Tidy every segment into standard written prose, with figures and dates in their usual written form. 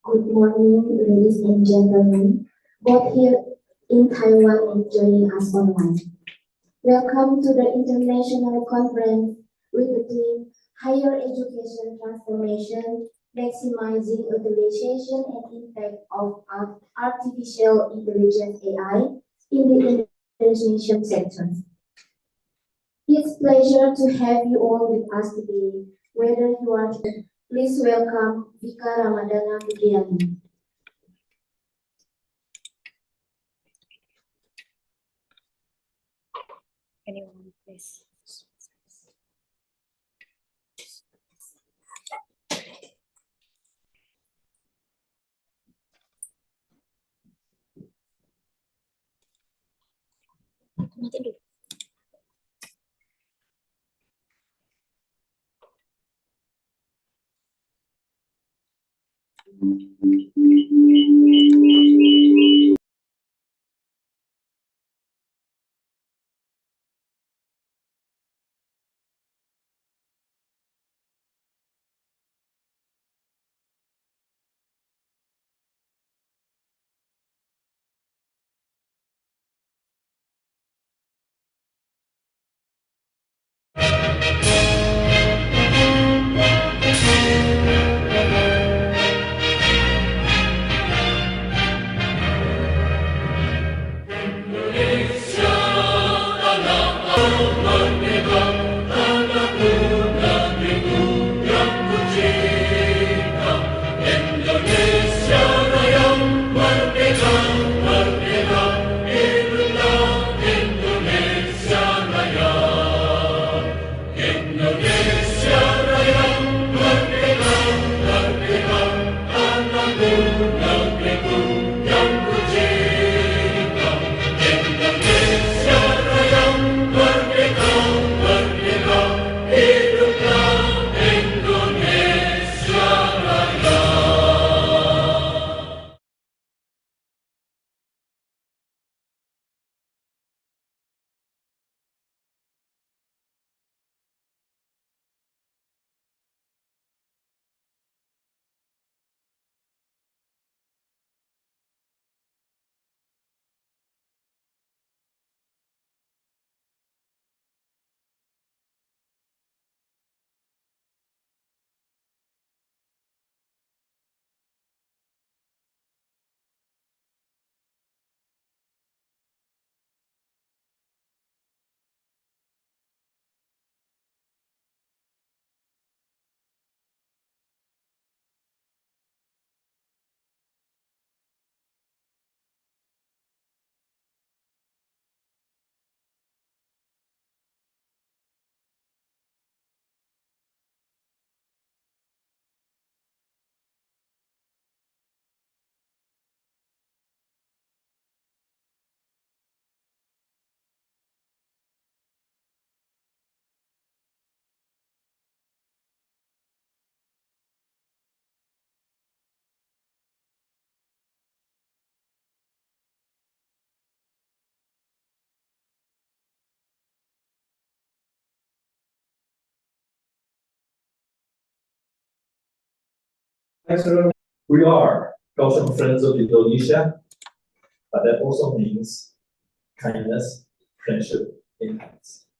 Good morning, ladies and gentlemen, both here in Taiwan and joining us online. Welcome to the international conference with the theme Higher Education Transformation, Maximizing Utilization and Impact of Artificial Intelligence AI in the education sector. It's a pleasure to have you all with us today. Whether you are here, please welcome Vika Ramadana Putriani. Anyone, please. Matiin dulu. We are Gautam Friends of Indonesia, but that also means kindness, friendship, impacts,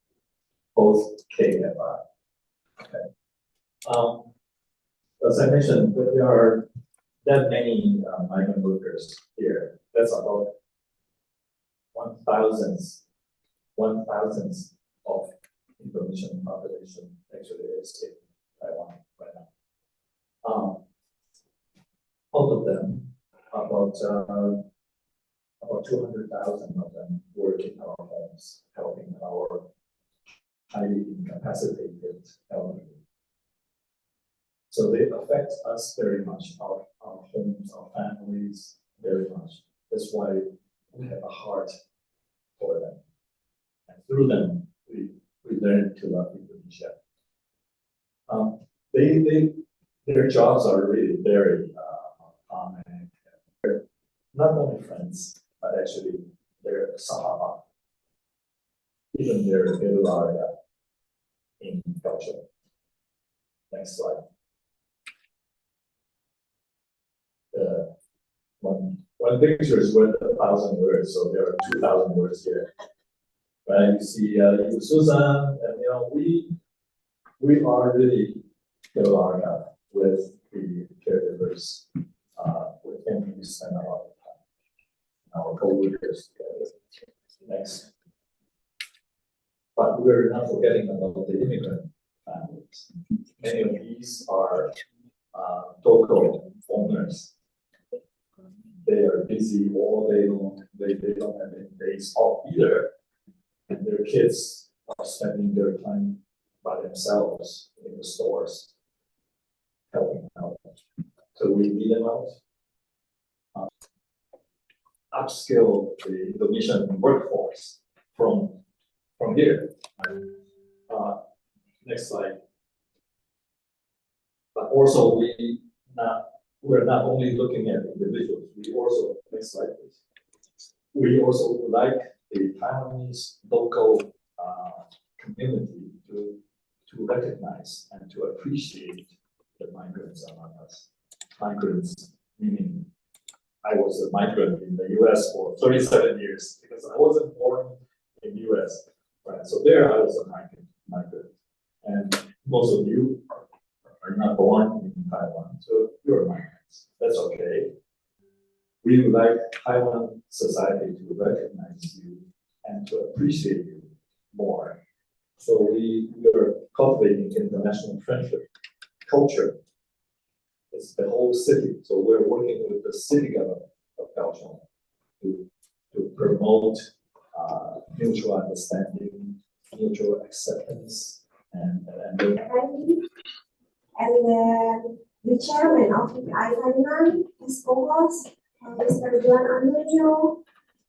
both K and I. Okay. As I mentioned, there are that many migrant workers here. That's about 1,000th of Indonesian population actually is in Taiwan right now. Out of them, about 200,000 of them work in our homes, helping our highly incapacitated elderly. So they affect us very much, our homes, our families, very much. That's why we have a heart for them. And through them, we learn to love Indonesia. Their jobs are really very common. They're not only friends, but actually they're sahaba. Even their Belarga in culture. Next slide. one picture is worth 1,000 words, so there are 2,000 words here. Right? You see, you, Susan, and we are really Galarga with the caregivers, with whom we spend a lot of time, our co-workers together. Next. But we're not forgetting about the immigrant families. Many of these are local owners. They are busy all day long. They don't have any days off either. And their kids are spending their time by themselves in the stores, helping out. So we lead them out, upskill the Indonesian workforce from here. Next slide. But also we're not only looking at individuals, we also, next slide please. We also would like the Taiwanese local community to recognize and to appreciate the migrants among us. Migrants, meaning I was a migrant in the US for 37 years because I wasn't born in the US. Right? So there I was a migrant. And most of you are not born in Taiwan, so you're migrants. That's okay. We would like Taiwan society to recognize you and to appreciate you more. So we are cultivating international friendship culture. It's the whole city. So we're working with the city government of Belgium to promote mutual understanding, mutual acceptance, and And then the chairman of the I3S is co-host, Mr. Juan Antonio,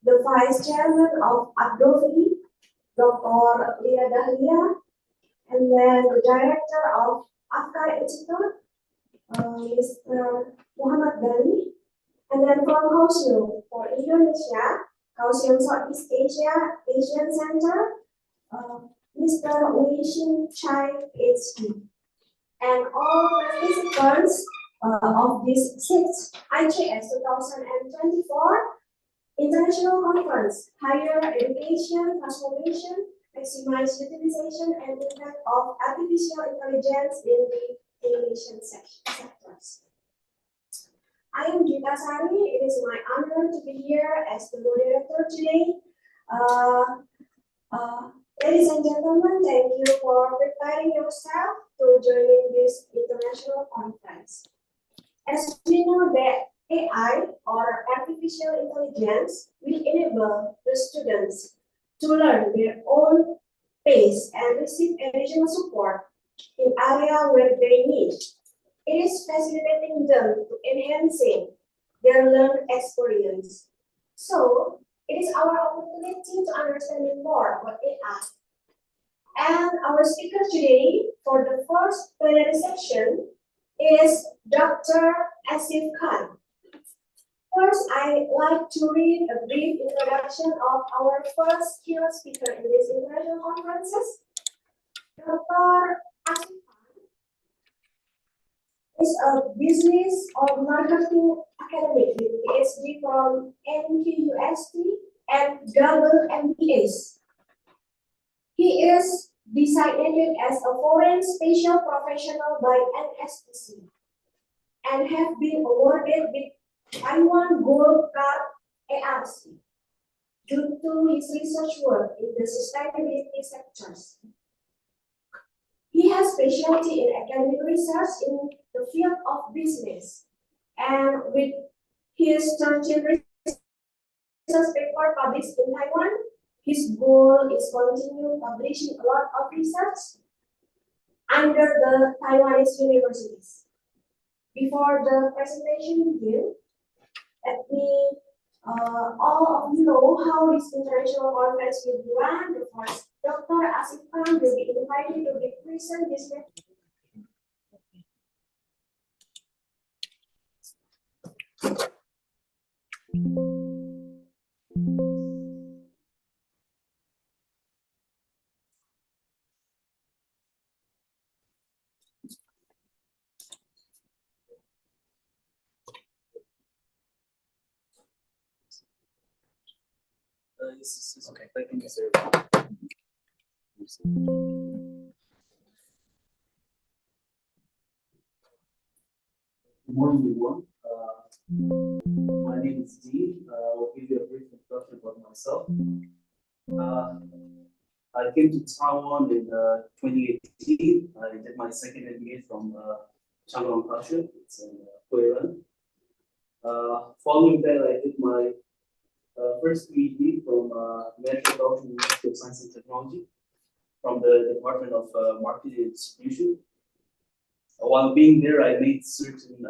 the vice chairman of Abdovi, Dr. Lia Dahlia, and then the director of Afkar Institute, Mr. Muhammad Ghani, and then from Kaohsiung for Indonesia, Kaohsiung Southeast Asia, Asian Center, Mr. Wei Xin Chai, PhD. And all participants of this sixth I3S 2024 International Conference, Higher Education Transformation, Maximize Utilization and Impact of Artificial Intelligence in the Innovation Sectors. I am Gita Sari. It is my honor to be here as the moderator today. Ladies and gentlemen, thank you for preparing yourself to joining this international conference. As we know that AI or artificial intelligence will enable the students to learn their own pace and receive additional support in area where they need. It is facilitating them to enhancing their learned experience. So it is our opportunity to understand more about AI. And our speaker today for the first plenary section is Dr. Asif Khan. First, I'd like to read a brief introduction of our first keynote speaker in these international conferences. Dr. Asif Khan is a business or marketing academic with PhD from NQUST and double MBAs. He is designated as a foreign special professional by NSPC and have been awarded with Taiwan Gold Card ARC due to his research work in the sustainability sectors. He has specialty in academic research in the field of business, and with his 13 research paper published in Taiwan, his goal is continue publishing a lot of research under the Taiwanese universities. Before the presentation begins, let me all of you know how this international conference will be run. The first, Dr. Asif Khan will be invited to present this message. Yes, okay. I think it's Good morning, everyone. My name is Dee. I'll give you a brief introduction about myself. I came to Taiwan in 2018. I did my second MBA from Changrong Culture. It's in Huilan. Following that, I did my first PhD from Metropolitan University of Science and Technology from the Department of Marketing and Distribution. While being there, I made certain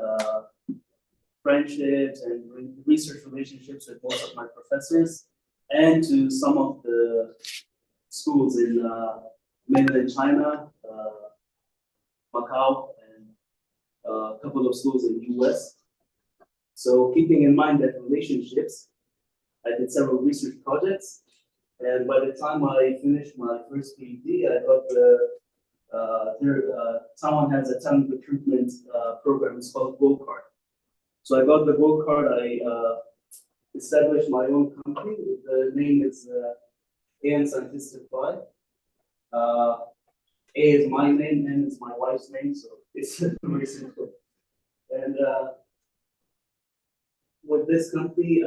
friendships and research relationships with most of my professors and to some of the schools in mainland China, Macau, and a couple of schools in the US. So keeping in mind that relationships, I did several research projects, and by the time I finished my first PhD, I got Taiwan has a talent recruitment program. It's called Gold Card. So I got the Gold Card. I established my own company. The name is AN Scientific Supply. A is my name, N is my wife's name, so it's very simple. And with this company,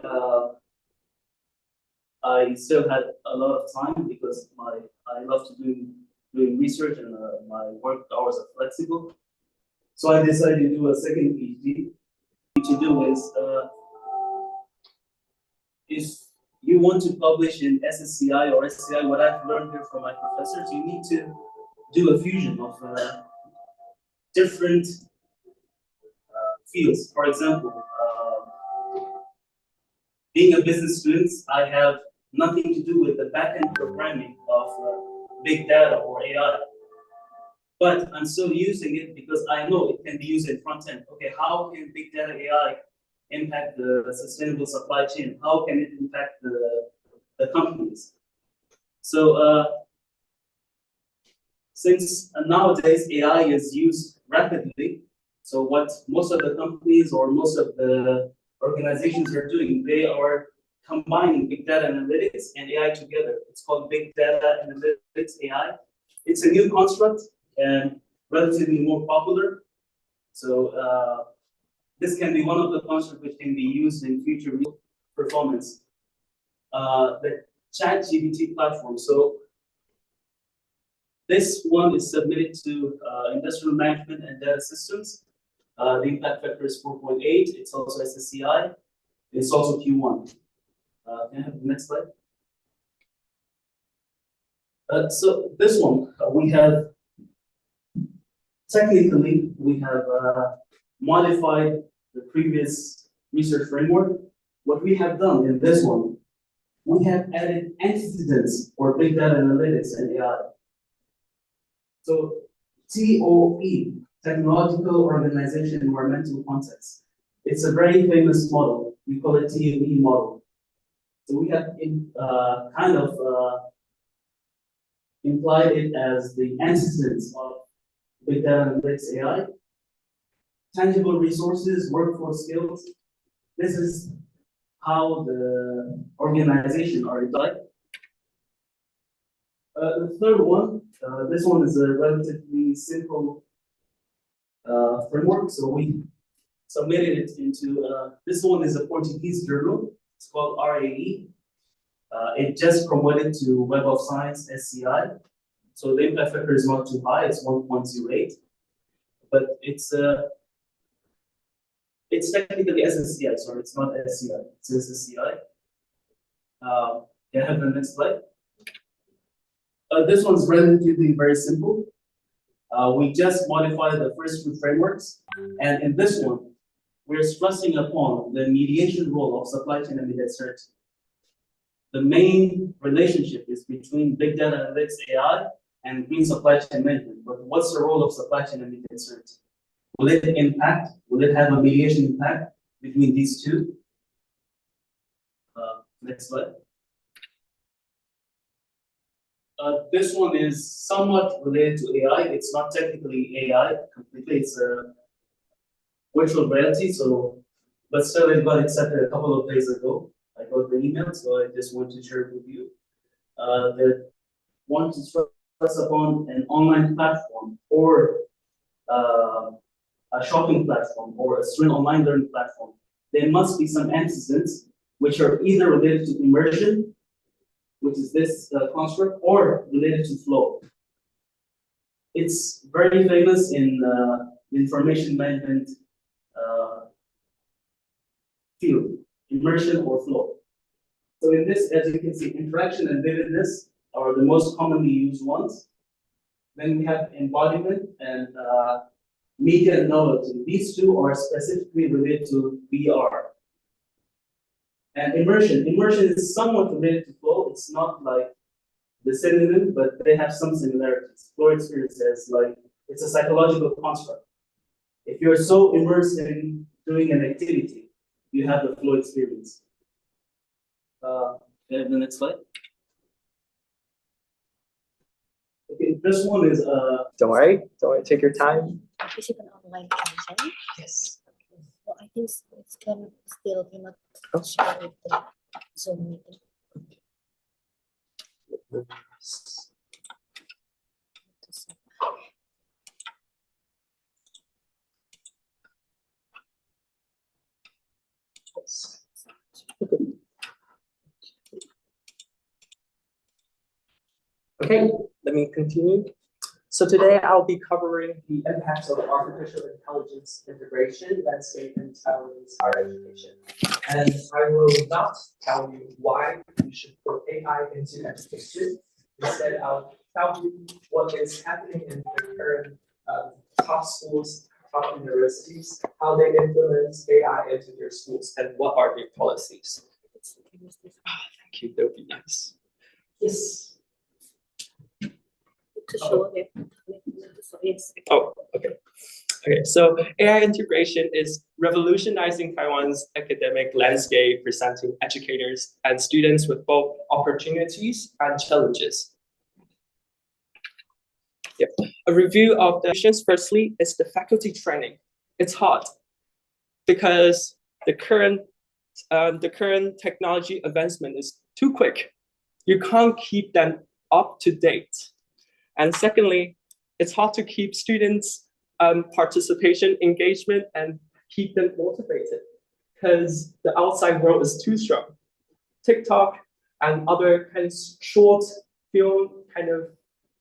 I still had a lot of time because I love to doing research and my work hours are flexible. So I decided to do a second PhD. What to do is, if you want to publish in SSCI or SCI, what I've learned here from my professors, you need to do a fusion of different fields. For example, being a business student, I have nothing to do with the back-end programming of big data or AI. But I'm still using it because I know it can be used in front end. Okay, how can big data AI impact the sustainable supply chain? How can it impact the companies? So since nowadays AI is used rapidly, so what most of the companies or most of the organizations are doing, they are combining big data analytics and AI together. It's called big data analytics AI. It's a new construct and relatively more popular. So this can be one of the constructs which can be used in future performance. The ChatGPT platform. So this one is submitted to industrial management and data systems. The impact factor is 4.8. It's also SSCI. It's also Q1. Can I have the next slide? So this one, we have technically, we have modified the previous research framework. What we have done in this one, we have added antecedents for big data analytics and AI. So TOE, Technological Organization Environmental Context. It's a very famous model. We call it TOE model. So we have kind of implied it as the antecedents of big data analytics AI. Tangible resources, workforce skills. This is how the organization are applied. The third one, this one is a relatively simple framework. So we submitted it into, this one is a Portuguese journal. It's called RAE. It just promoted to Web of Science SCI. So the impact factor is not too high, it's 1.08. But it's technically SSCI, sorry, it's not SCI, it's SSCI. Can I have the next slide? This one's relatively very simple. We just modified the first two frameworks, and in this one, we're stressing upon the mediation role of supply chain and media search. The main relationship is between big data analytics AI and green supply chain management. But what's the role of supply chain and media search? Will it impact? Will it have a mediation impact between these two? Next slide. This one is somewhat related to AI. It's not technically AI completely. It's a virtual reality. So, but still, it got accepted a couple of days ago. I got wrote the email, so I just want to share it with you. That want to stress upon an online platform or a shopping platform or a student online learning platform, there must be some antecedents which are either related to immersion, which is this construct, or related to flow. It's very famous in information management field, immersion or flow. So in this, as you can see, interaction and vividness are the most commonly used ones. Then we have embodiment and media and novelty. These two are specifically related to VR. And immersion is somewhat related to flow. It's not like the synonym, but they have some similarities. Flow experience is like, it's a psychological construct. If you're so immersed in doing an activity, you have the flow experience. Can I have the next slide? Okay, this one is Don't worry, take your time. Is it an online content? Yes. Well, I think it can still cannot Oh. share with the Zoom meeting. Okay, let me continue. So today I'll be covering the impacts of artificial intelligence integration landscape in Taiwanese higher education. And I will not tell you why we should put AI into education. Instead, I'll tell you what is happening in the current top schools, top universities, how they implement AI into their schools, and what are their policies. Thank you, that would be nice. Yes. To show it. Yes. Oh, okay. Okay, so AI integration is revolutionizing Taiwan's academic landscape, presenting educators and students with both opportunities and challenges. Yep. A review of the missions. Firstly, is the faculty training. It's hard because the current technology advancement is too quick. You can't keep them up to date. And secondly, it's hard to keep students' participation, engagement, and keep them motivated because the outside world is too strong. TikTok and other kind of short film kind of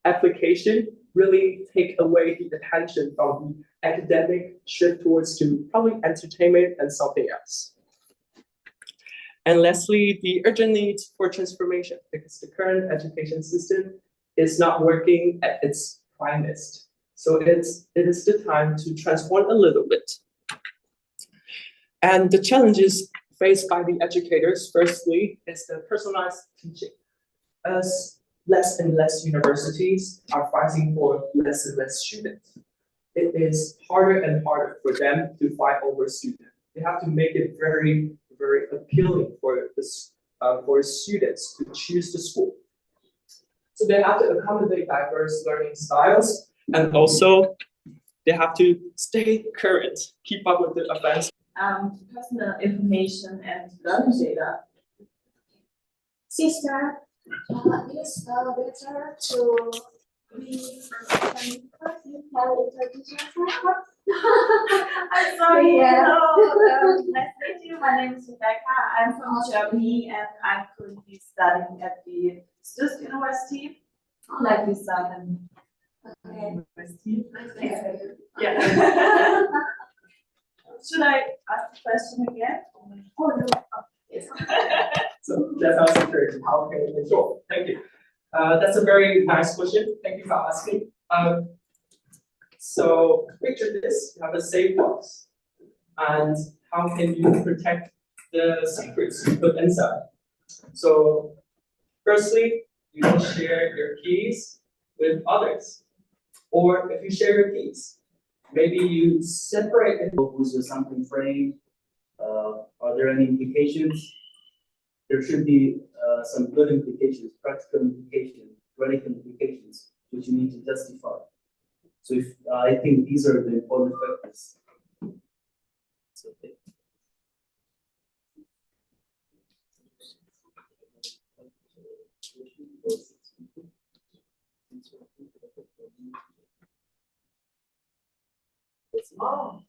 application really take away the attention from the academic shift towards to probably entertainment and something else. And lastly, the urgent need for transformation because the current education system is not working at its finest. So it is the time to transform a little bit. And the challenges faced by the educators, firstly, is the personalized teaching. As less and less universities are fighting for less and less students, it is harder and harder for them to fight over students. They have to make it very, very appealing for students to choose the school. So they have to accommodate diverse learning styles, and also they have to stay current, keep up with the advanced. Personal information and learning data. Sister, it's better to be because you can introduce yourself. I'm sorry, Yeah. hello. Nice to meet you. My name is Rebecca. I'm from Germany and I'm currently studying at the Swiss University, like the Southern University. Yeah. Should I ask the question again? Oh no. Yes. So that's our situation. How can we control? Thank you. That's a very nice question. Thank you for asking. So picture this: you have a safe box, and how can you protect the secrets you put inside? So, firstly, you can share your keys with others, or if you share your keys, maybe you separate it. Was there something framed? Are there any implications? There should be some good implications, practical implications, theoretical implications, which you need to justify. So if I think these are the important factors. So, Oh,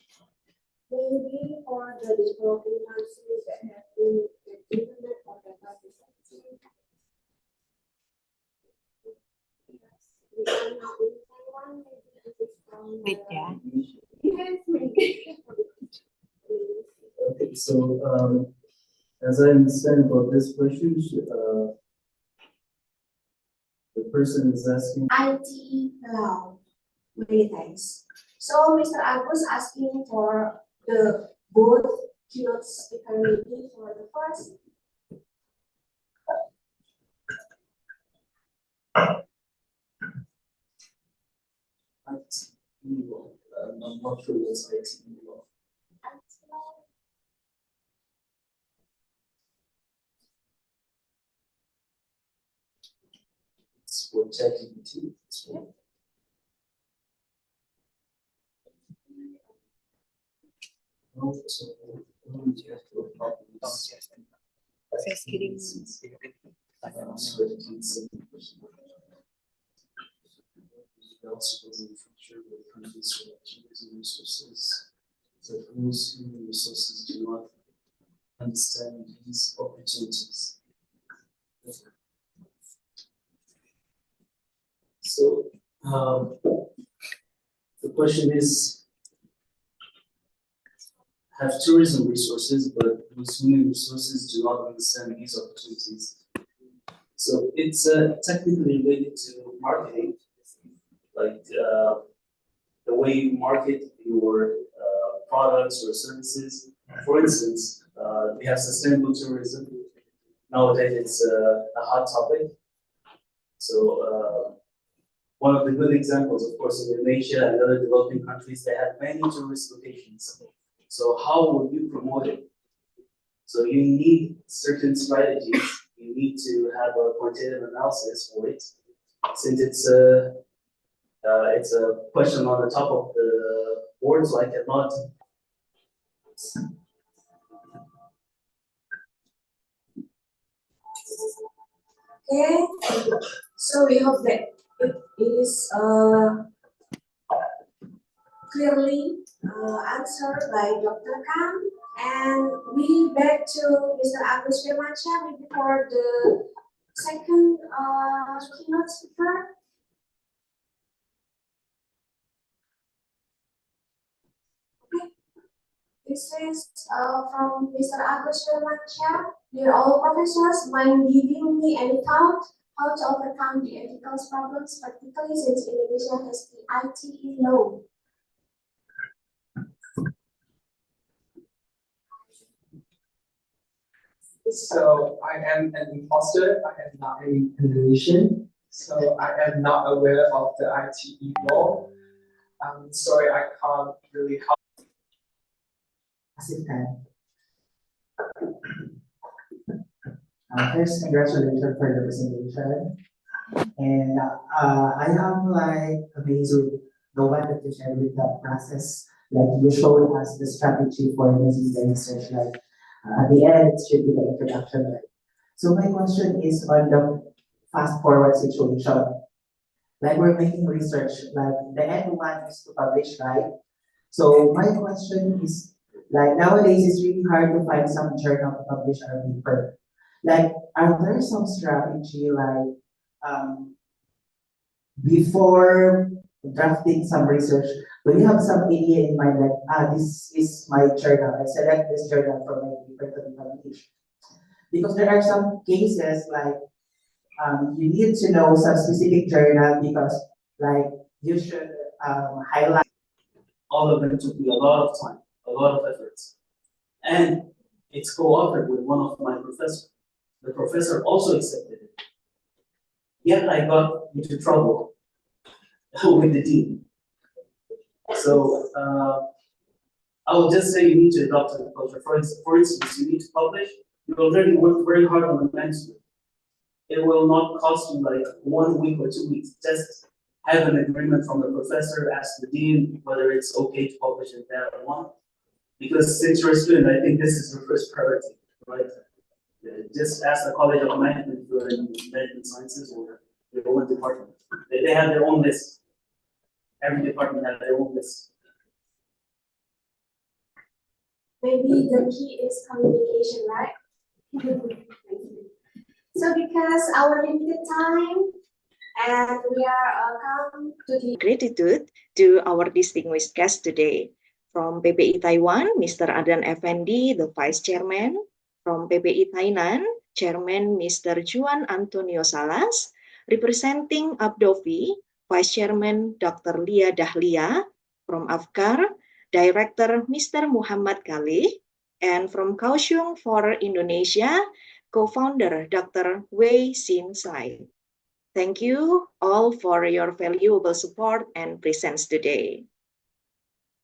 maybe for the developing countries that have limited internet or data facility. We are not in Taiwan, maybe it is from Wait, the- yeah. Yes, maybe. Okay, so, as I understand about this question, the person is asking. ITE Cloud. Many thanks. So Mr. Agus asking for the both keynote speaker maybe for the first. I'm not sure what's IT law. It's for ChatGPT. It's for- No, so, you have to problems. Says kidding. Also in the future with countries with tourism resources, that those human resources do not understand these opportunities. So, the question is, have tourism resources, but those human resources do not understand these opportunities. So it's technically related to marketing, like the way you market your products or services. For instance, we have sustainable tourism. Nowadays, it's a hot topic. So one of the good examples, of course, Indonesia and other developing countries, they have many tourist locations. So how would you promote it? So you need certain strategies. You need to have a quantitative analysis for it, since it's a question on the top of the board, so I cannot. Okay, so we hope that it is clearly answered by Dr. Kang. And we back to Mr. Agus Firmansyah before the second keynote speaker. Okay. This is from Mr. Agus Firmansyah. Dear all professors, mind giving me any thought how to overcome the ethical problems, particularly since Indonesia has the ITE law. So I am an imposter, I am not an Indonesian, so I am not aware of the ITE law. Sorry, I can't really help. Assistant. First, congratulations for the presentation. And I am like amazed with the one that you shared with the process. Like you showed us the strategy for making the research. Like at the end, it should be the introduction. Right? So my question is on the fast forward situation. Like we're making research, like the end one is to publish, right? So my question is, like nowadays it's really hard to find some journal to publish our paper. Like, are there some strategy like before drafting some research, when you have some idea in mind like, this is my journal, I select this journal for my paper to be published. Because there are some cases like you need to know some specific journal because like you should highlight. All of them took me a lot of time, a lot of efforts. And it's co-authored with one of my professors. The professor also accepted it. Yet I got into trouble with the dean. So I will just say you need to adopt a culture. For instance, you need to publish. You already worked very hard on the manuscript. It will not cost you like 1 week or 2 weeks. Just have an agreement from the professor, ask the dean whether it's okay to publish in that or not. Because since you're a student, I think this is your first priority, right? Just ask the College of Management for Management Sciences or their own department. They have their own list. Every department has their own list. Maybe the key is communication, right? So because our limited time and we are come to the Gratitude to our distinguished guest today. From PPI Taiwan, Mr. Adan Effendi, the Vice Chairman. From PPI Thailand, Chairman Mr. Juan Antonio Salas. Representing Abdovi, Vice Chairman Dr. Lia Dahlia. From Afkar, Director Mr. Muhammad Khalih. And from Kaohsiung for Indonesia, Co-founder Dr. Wei Sin Sai. Thank you all for your valuable support and presence today.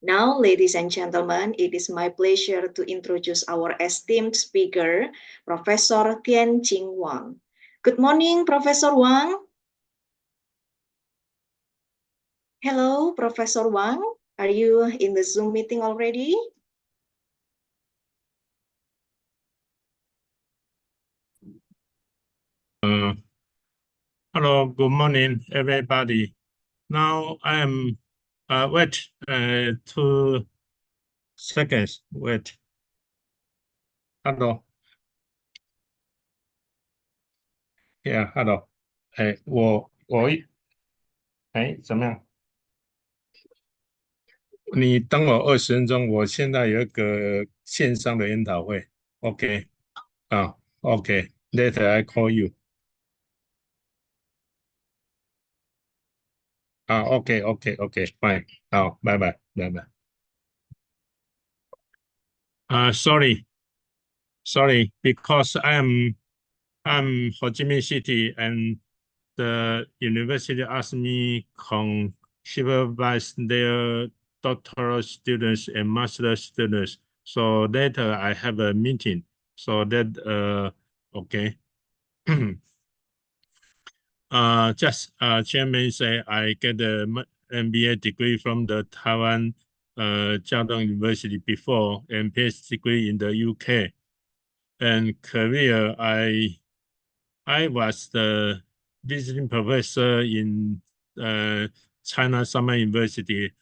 Now, ladies and gentlemen, it is my pleasure to introduce our esteemed speaker, Professor Tianqing Wang. Good morning, Professor Wang. Hello, Professor Wang. Are you in the Zoom meeting already? Hello, good morning, everybody. Now I am, wait, 2 seconds, wait. Hello. Yeah, hello. 怎么样？你等我20分钟，我现在有一个线上的研讨会。OK， OK，later I call you。OK，fine， 好，拜拜。Sorry, because I'm Ho Chi Minh City and the university asked me to supervise their doctoral students and master students. So later I have a meeting. So that okay. Chairman say I get a MBA degree from the Taiwan Jiaotong University before and PhD degree in the UK. And career, I was the visiting professor in China Summer University.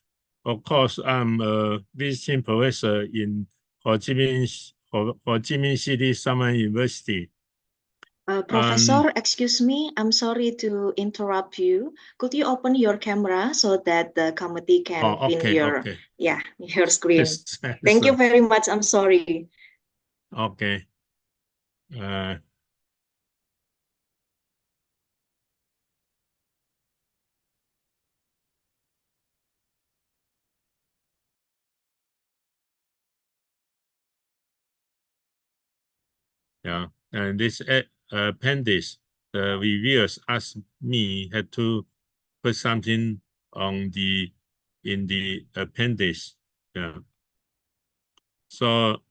Of course, I'm a visiting professor in Ho Chi Minh City Summer University. Professor, excuse me, I'm sorry to interrupt you. Could you open your camera so that the committee can okay, your screen? Yes, Thank you very much. I'm sorry. Okay. Yeah, and this appendix, the reviewers asked me had to put something on in the appendix. Yeah. So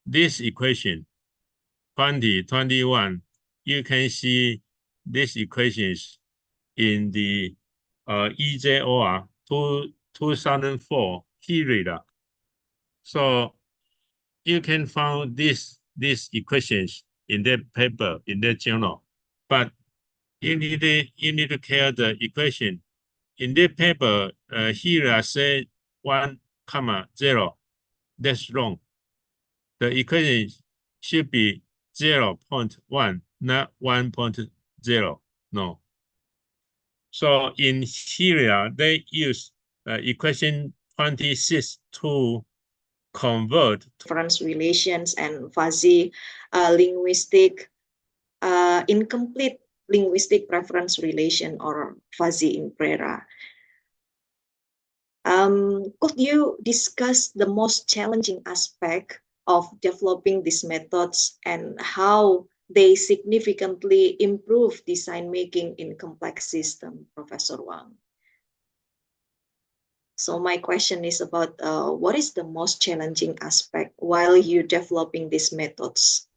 this equation 2021, you can see these equations in the EJOR 2004 period. So you can find these equations in that paper, in that journal, but you need to care the equation. In that paper, here I say 1, 0. That's wrong. The equation should be 0.1, not 1.0. No. So in here, they use equation 26 to convert Reference relations and fuzzy linguistic, incomplete linguistic preference relation or fuzzy imprera. Could you discuss the most challenging aspect of developing these methods and how they significantly improve design making in complex systems, Professor Wang? So my question is about what is the most challenging aspect while you're developing these methods?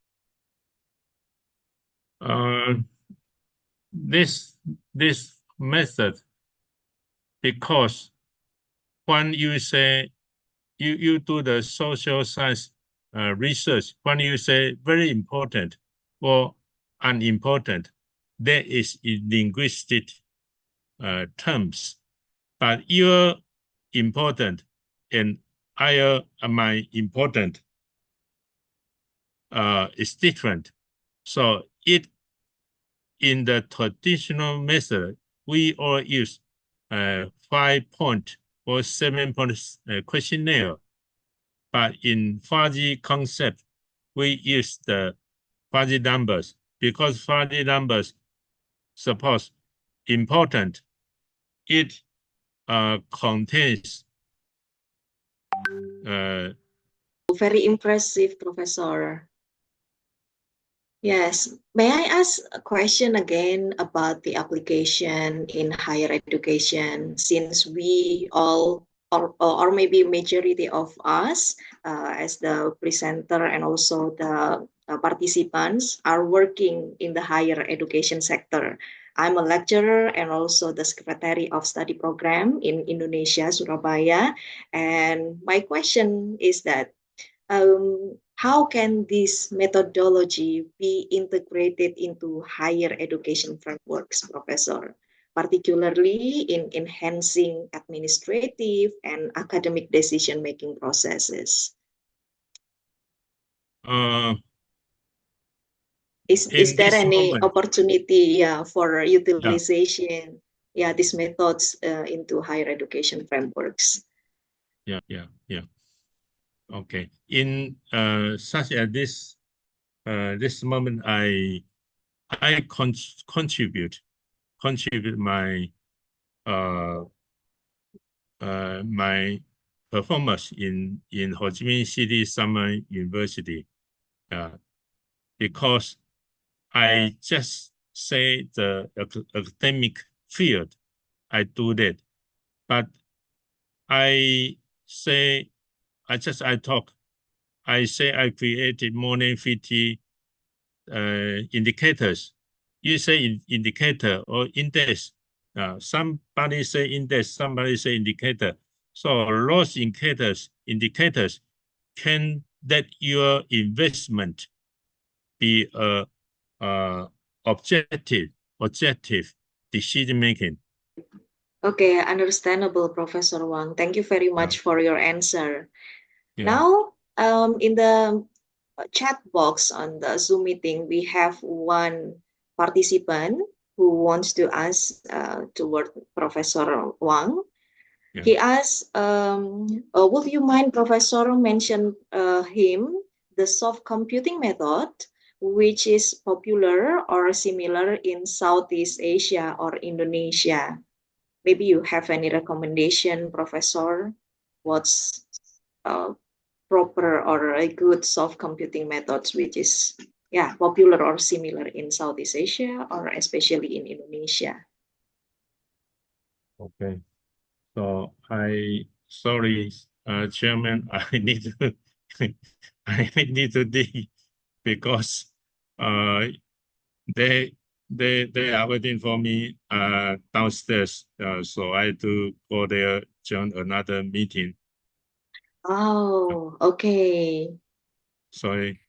This method, because when you say you do the social science research, when you say very important or unimportant, there is in linguistic terms, but your important and I my important is different. So it in the traditional method, we all use 5-point or 7-point questionnaire. But in fuzzy concept, we use the fuzzy numbers because fuzzy numbers suppose important. It contains Very impressive, Professor. Yes. May I ask a question again about the application in higher education, since we all, or maybe majority of us, as the presenter and also the participants are working in the higher education sector. I'm a lecturer and also the secretary of study program in Indonesia, Surabaya. And my question is that how can this methodology be integrated into higher education frameworks, Professor, particularly in enhancing administrative and academic decision-making processes? Is there any moment, opportunity, for utilization, these methods into higher education frameworks? Yeah. Okay. In such as this this moment, I contribute my my performance in Ho Chi Minh City Summer University because I just say the academic field I do that, but I say I talk. I say I created more than 50 indicators. You say indicator or index. Somebody say index, somebody say indicator. So those indicators can let your investment be objective decision making. Okay, understandable, Professor Wang. Thank you very much for your answer. Yeah. Now, in the chat box on the Zoom meeting, we have one participant who wants to ask toward Professor Wang. Yeah. He asks, would you mind, Professor, mention him the soft computing method, which is popular or similar in Southeast Asia or Indonesia? Maybe you have any recommendation, Professor? What's proper or a good soft computing methods which is popular or similar in Southeast Asia or especially in Indonesia? Okay. So sorry, Chairman, I need to dig because they are waiting for me downstairs. So I have to go there, join another meeting. Oh, okay. Sorry.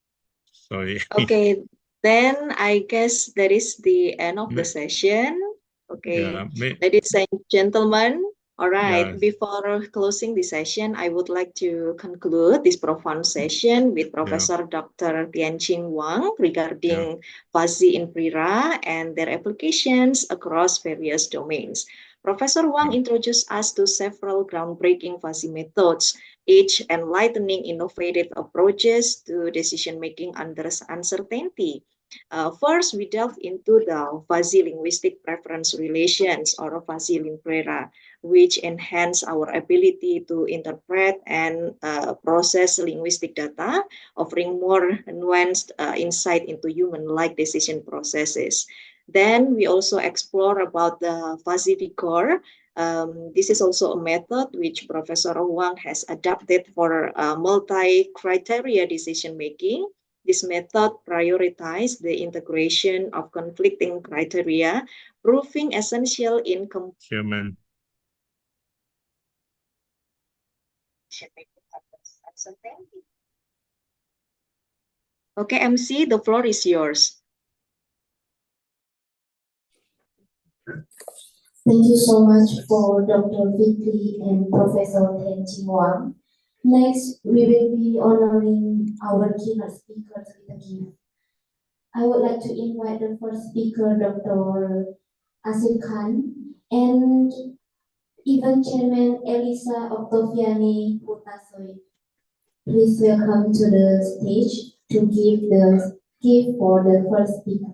Okay, then I guess that is the end of the session. Okay, ladies and gentlemen, all right, before closing the session, I would like to conclude this profound session with Professor Dr. Tianqing Wang regarding fuzzy in PRIRA and their applications across various domains. Professor Wang introduced us to several groundbreaking fuzzy methods, each enlightening innovative approaches to decision-making under uncertainty. First, we delve into the fuzzy linguistic preference relations or fuzzy linguera, which enhance our ability to interpret and process linguistic data, offering more nuanced insight into human-like decision processes. Then we also explore about the fuzzy vigor. This is also a method which Professor Wang has adapted for multi-criteria decision-making. This method prioritizes the integration of conflicting criteria, proving essential in Chairman. decision-making uncertainty. Okay, MC, the floor is yours. Thank you so much for Dr. Vicky and Professor Ten Chi Wang. Next, we will be honoring our keynote speakers with a gift. I would like to invite the first speaker, Dr. Asif Khan, and event chairman Elisa Octaviani Putasoy. Please welcome to the stage to give the gift for the first speaker.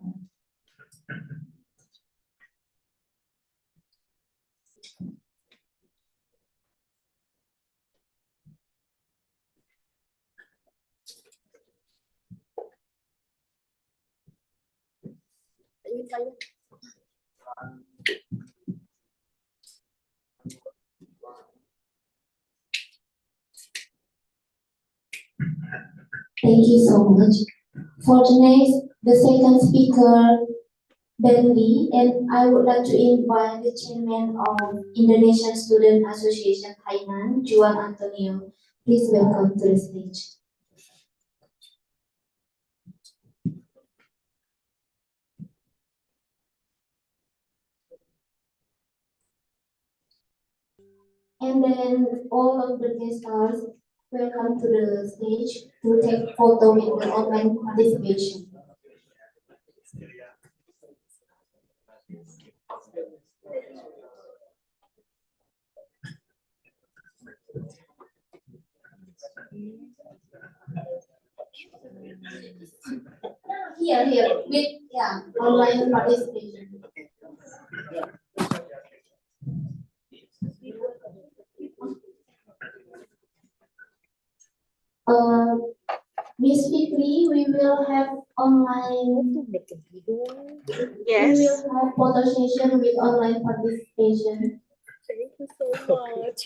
Thank you so much. For the second speaker, Ben Lee, and I would like to invite the chairman of Indonesian Student Association Thailand, Juan Antonio. Please welcome to the stage. And then all of the guest stars welcome to the stage to take photo with the online participation. Here, with online participation. Miss Fitri, we will have online. Yes. We will have photo session with online participation. Thank you so much.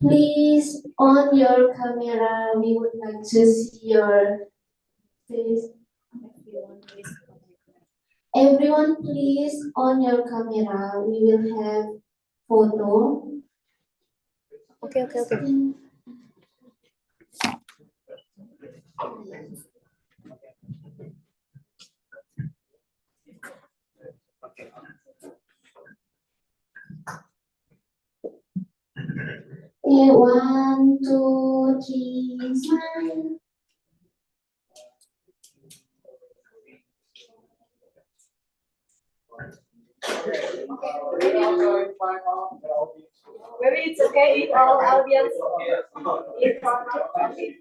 Please on your camera. We would like to see your face. Everyone, please on your camera. We will have photo. Okay. Okay, 1, 2, 3, smile. Maybe it's okay if all audience is online.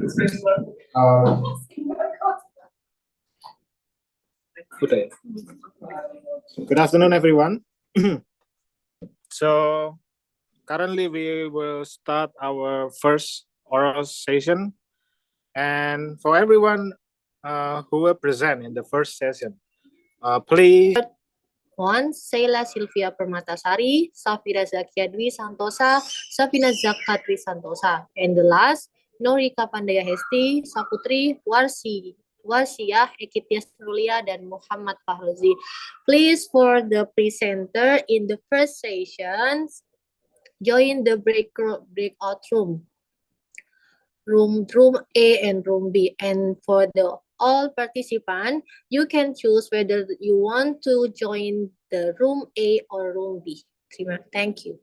Good afternoon, everyone. So currently we will start our first oral session. And for everyone who will present in the first session, please. One, Sheila Sylvia Permatasari, Safira Zakia Dwi Santosa, Safina Zakatri Santosa. And the last, Norika Pandaya Hesti, Saputri Warsia, Ekitias Nulia, dan Muhammad Fahrozi. Please, for the presenter in the first sessions, join the breakout room. Room A and room B. And for the all participants, you can choose whether you want to join the room A or room B. Thank you.